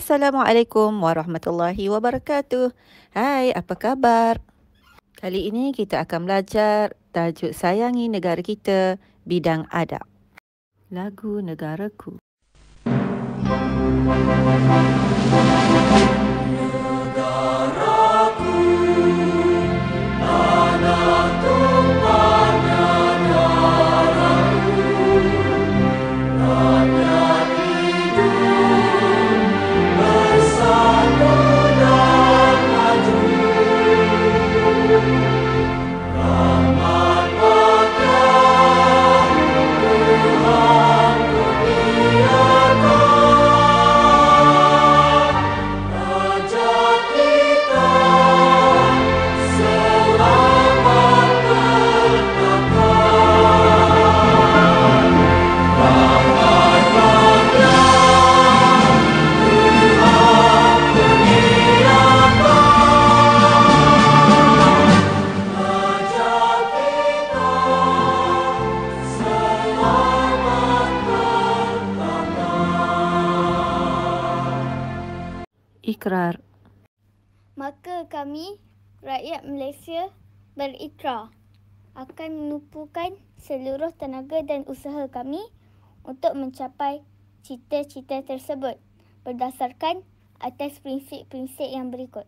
Assalamualaikum warahmatullahi wabarakatuh. Hai, apa khabar? Kali ini kita akan belajar tajuk Sayangi Negara Kita, bidang adab. Lagu Negaraku. Ikrar. Maka kami, rakyat Malaysia, berikrar akan menumpukan seluruh tenaga dan usaha kami untuk mencapai cita-cita tersebut berdasarkan atas prinsip-prinsip yang berikut.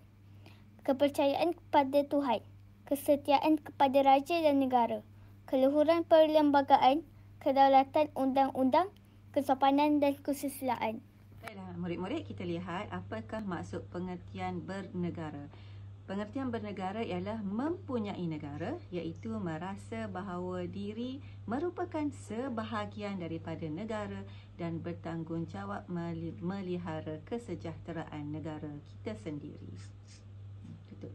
Kepercayaan kepada Tuhan, kesetiaan kepada raja dan negara, keluhuran perlembagaan, kedaulatan undang-undang, kesopanan dan kesusilaan. Baiklah, murid-murid, kita lihat apakah maksud pengertian bernegara. Pengertian bernegara ialah mempunyai negara, iaitu merasa bahawa diri merupakan sebahagian daripada negara dan bertanggungjawab melihara kesejahteraan negara kita sendiri. Betul.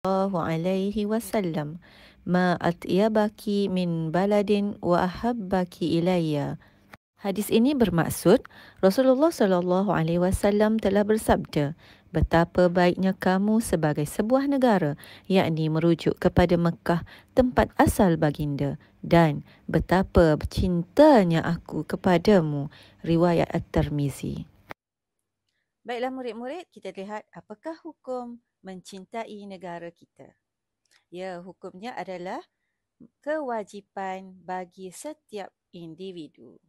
Alaihi wasallam, ma atyabaki min baladin wa ahabbaki ilayya. Hadis ini bermaksud Rasulullah SAW telah bersabda, betapa baiknya kamu sebagai sebuah negara, yakni merujuk kepada Mekah, tempat asal baginda, dan betapa cintanya aku kepadamu, riwayat At-Tirmizi. Baiklah murid-murid, kita lihat apakah hukum mencintai negara kita. Ya, hukumnya adalah kewajipan bagi setiap individu.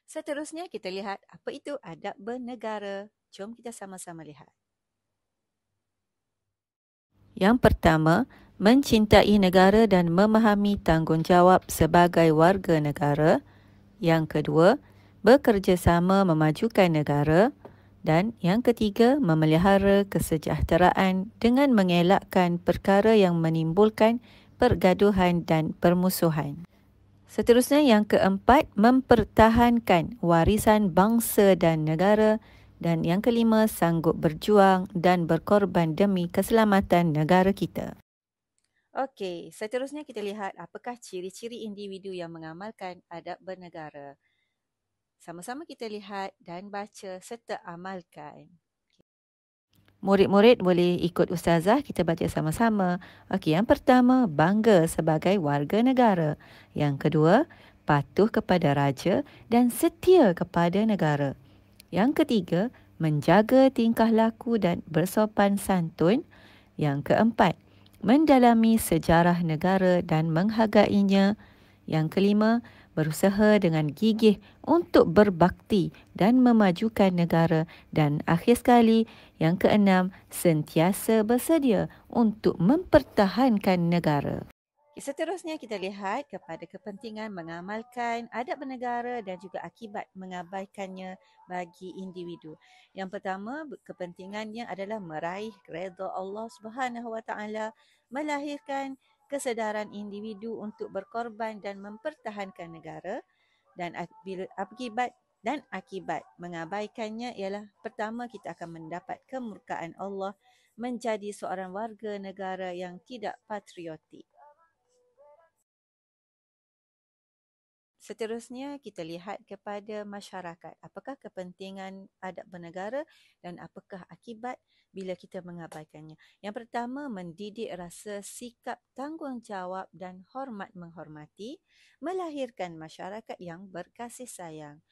Seterusnya kita lihat apa itu adab bernegara. Jom kita sama-sama lihat. Yang pertama, mencintai negara dan memahami tanggungjawab sebagai warga negara. Yang kedua, bekerjasama memajukan negara. Dan yang ketiga, memelihara kesejahteraan dengan mengelakkan perkara yang menimbulkan pergaduhan dan permusuhan. Seterusnya yang keempat, mempertahankan warisan bangsa dan negara. Dan yang kelima, sanggup berjuang dan berkorban demi keselamatan negara kita. Okey, seterusnya kita lihat apakah ciri-ciri individu yang mengamalkan adab bernegara. Sama-sama kita lihat dan baca serta amalkan. Murid-murid boleh ikut ustazah, kita baca sama-sama. Okey, yang pertama, bangga sebagai warga negara. Yang kedua, patuh kepada raja dan setia kepada negara. Yang ketiga, menjaga tingkah laku dan bersopan santun. Yang keempat, mendalami sejarah negara dan menghargainya. Yang kelima, berusaha dengan gigih untuk berbakti dan memajukan negara. Dan akhir sekali, yang keenam, sentiasa bersedia untuk mempertahankan negara. Seterusnya kita lihat kepada kepentingan mengamalkan adab bernegara dan juga akibat mengabaikannya bagi individu. Yang pertama, kepentingannya adalah meraih redha Allah Subhanahu Wa Taala, melahirkan kesedaran individu untuk berkorban dan mempertahankan negara. Dan akibat mengabaikannya ialah pertama, kita akan mendapat kemurkaan Allah, menjadi seorang warga negara yang tidak patriotik. Seterusnya kita lihat kepada masyarakat. Apakah kepentingan adab bernegara dan apakah akibat bila kita mengabaikannya? Yang pertama, mendidik rasa sikap tanggungjawab dan hormat menghormati, melahirkan masyarakat yang berkasih sayang.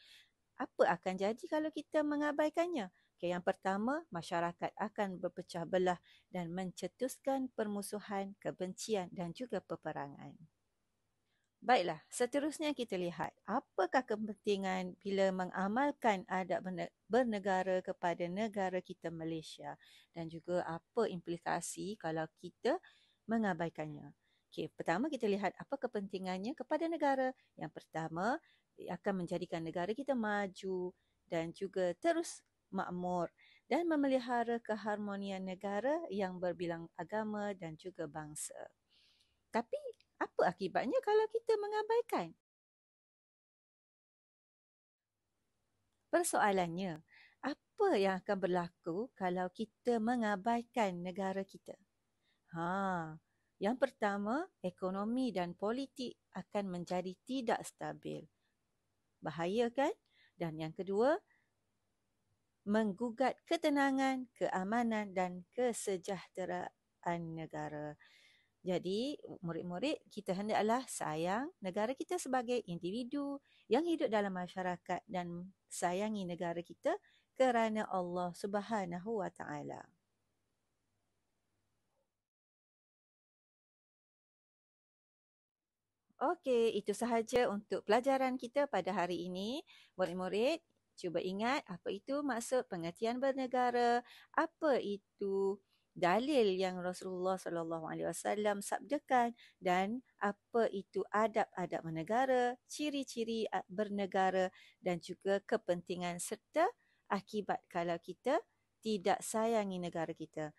Apa akan jadi kalau kita mengabaikannya? Okay, yang pertama, masyarakat akan berpecah belah dan mencetuskan permusuhan, kebencian dan juga peperangan. Baiklah, seterusnya kita lihat apakah kepentingan bila mengamalkan adab bernegara kepada negara kita Malaysia dan juga apa implikasi kalau kita mengabaikannya. Okey, pertama kita lihat apa kepentingannya kepada negara. Yang pertama, akan menjadikan negara kita maju dan juga terus makmur dan memelihara keharmonian negara yang berbilang agama dan juga bangsa. Tapi apa akibatnya kalau kita mengabaikan? Persoalannya, apa yang akan berlaku kalau kita mengabaikan negara kita? Yang pertama, ekonomi dan politik akan menjadi tidak stabil. Bahaya kan? Dan yang kedua, menggugat ketenangan, keamanan dan kesejahteraan negara. Jadi, murid-murid, kita hendaklah sayang negara kita sebagai individu yang hidup dalam masyarakat dan sayangi negara kita kerana Allah Subhanahu wa Ta'ala. Okey, itu sahaja untuk pelajaran kita pada hari ini. Murid-murid, cuba ingat apa itu maksud pengertian bernegara, apa itu dalil yang Rasulullah SAW sabdakan dan apa itu adab-adab bernegara, ciri-ciri bernegara dan juga kepentingan serta akibat kalau kita tidak sayangi negara kita.